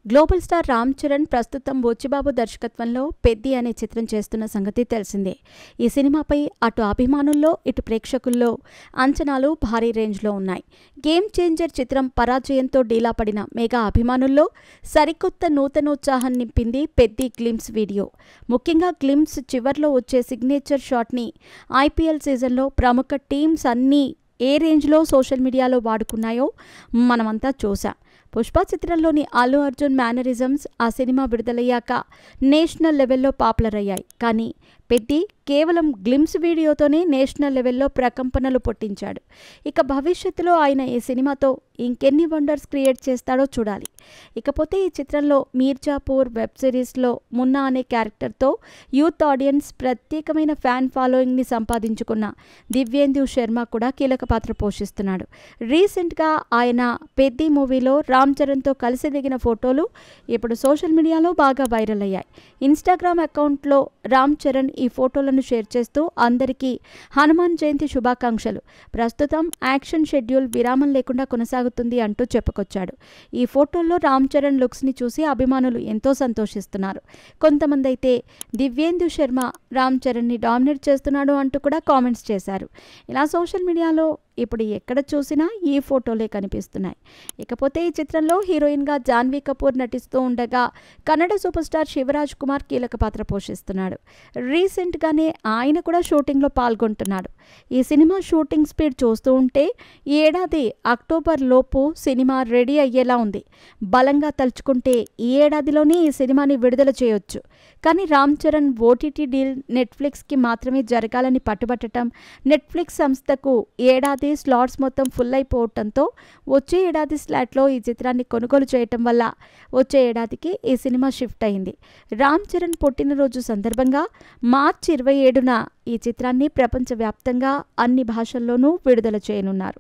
Global star Ram Charan ప్రస్తుతం బుచ్చిబాబు దర్శకత్వంలో పెద్ది అనే చిత్రం చేస్తున్న సంగతి తెలిసిందే. ఈ సినిమాపై అటు అభిమానుల్లో ఇటు ప్రేక్షకుల్లో అంచనాలు భారీ రేంజ్లో ఉన్నాయి. గేమ్ చేంజర్ చిత్రం పరాజయంతో డీలా పడిన మెగా అభిమానుల్లో సరికొత్త నూతనోత్సాహం నింపింది పెద్ది గ్లిమ్స్ వీడియో. ముఖ్యంగా గ్లిమ్స్ చివర్లో వచ్చే సిగ్నేచర్ షాట్ని ఐపీఎల్ సీజన్లో ప్రముఖ టీమ్స్ అన్నీ ఏ రేంజ్లో సోషల్ మీడియాలో వాడుకున్నాయో మనమంతా చూసాం. పుష్ప చిత్రంలోని అల్లు అర్జున్ మేనరిజమ్స్ ఆ సినిమా విడుదలయ్యాక నేషనల్ లెవెల్లో పాపులర్ అయ్యాయి. కానీ పెద్ది కేవలం గ్లిమ్స్ వీడియోతోనే నేషనల్ లెవెల్లో ప్రకంపనలు పుట్టించాడు. ఇక భవిష్యత్తులో ఆయన ఈ సినిమాతో ఇంకెన్ని వండర్స్ క్రియేట్ చేస్తాడో చూడాలి. ఇకపోతే ఈ చిత్రంలో మీర్జాపూర్ వెబ్ సిరీస్లో మున్నా అనే క్యారెక్టర్తో యూత్ ఆడియన్స్ ప్రత్యేకమైన ఫ్యాన్ ఫాలోయింగ్ని సంపాదించుకున్న దివ్యేందు శర్మ కూడా కీలక పాత్ర పోషిస్తున్నాడు. రీసెంట్గా ఆయన పెద్ది మూవీలో రామ్ చరణ్తో కలిసి దిగిన ఫోటోలు ఇప్పుడు సోషల్ మీడియాలో బాగా వైరల్ అయ్యాయి. ఇన్స్టాగ్రామ్ అకౌంట్లో రామ్ చరణ్ ఈ ఫోటోలను షేర్ చేస్తూ అందరికీ హనుమాన్ జయంతి శుభాకాంక్షలు, ప్రస్తుతం యాక్షన్ షెడ్యూల్ విరామం లేకుండా కొనసాగుతుంది అంటూ చెప్పుకొచ్చాడు. ఈ ఫోటోల్లో రామ్ చరణ్ లుక్స్ని చూసి అభిమానులు ఎంతో సంతోషిస్తున్నారు. కొంతమంది అయితే దివ్యేందు శర్మ రామ్ చరణ్ని డామినేట్ చేస్తున్నాడు అంటూ కూడా కామెంట్స్ చేశారు. ఇలా సోషల్ మీడియాలో ఇప్పుడు ఎక్కడ చూసినా ఈ ఫోటోలే కనిపిస్తున్నాయి. ఇకపోతే ఈ చిత్రంలో హీరోయిన్గా జాన్వీ కపూర్ నటిస్తూ ఉండగా కన్నడ సూపర్ స్టార్ శివరాజ్ కుమార్ కీలక పాత్ర పోషిస్తున్నాడు. రీసెంట్గానే ఆయన కూడా షూటింగ్లో పాల్గొంటున్నాడు. ఈ సినిమా షూటింగ్ స్పీడ్ చూస్తూ ఉంటే ఈ ఏడాది అక్టోబర్ లోపు సినిమా రెడీ అయ్యేలా ఉంది. బలంగా తలుచుకుంటే ఈ ఏడాదిలోనే ఈ సినిమాని విడుదల చేయొచ్చు. కానీ రామ్ చరణ్ ఓటీటీ డీల్ నెట్ఫ్లిక్స్కి మాత్రమే జరగాలని పట్టుబట్టడం, నెట్ఫ్లిక్స్ సంస్థకు ఏడాది స్లాట్స్ మొత్తం ఫుల్ అయిపోవడంతో వచ్చే ఏడాది స్లాట్లో ఈ చిత్రాన్ని కొనుగోలు చేయటం వల్ల వచ్చే ఏడాదికి ఈ సినిమా షిఫ్ట్ అయింది. రామ్ చరణ్ పుట్టినరోజు సందర్భంగా మార్చి 27న ఈ చిత్రాన్ని ప్రపంచవ్యాప్తంగా అన్ని భాషల్లోనూ విడుదల చేయనున్నారు.